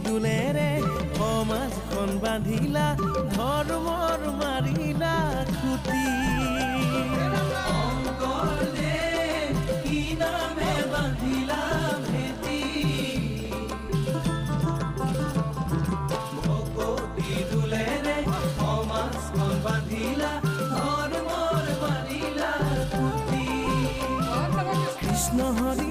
দোলেৰে সমাজখন বান্ধিলা ধৰ্মৰ মাৰিলা খুটি কি নামে বান্ধিলা ভেটি ভকতি দোলেৰে সমাজখন বান্ধিলা ধৰ্মৰ মাৰিলা খুটি কৃষ্ণ হৰি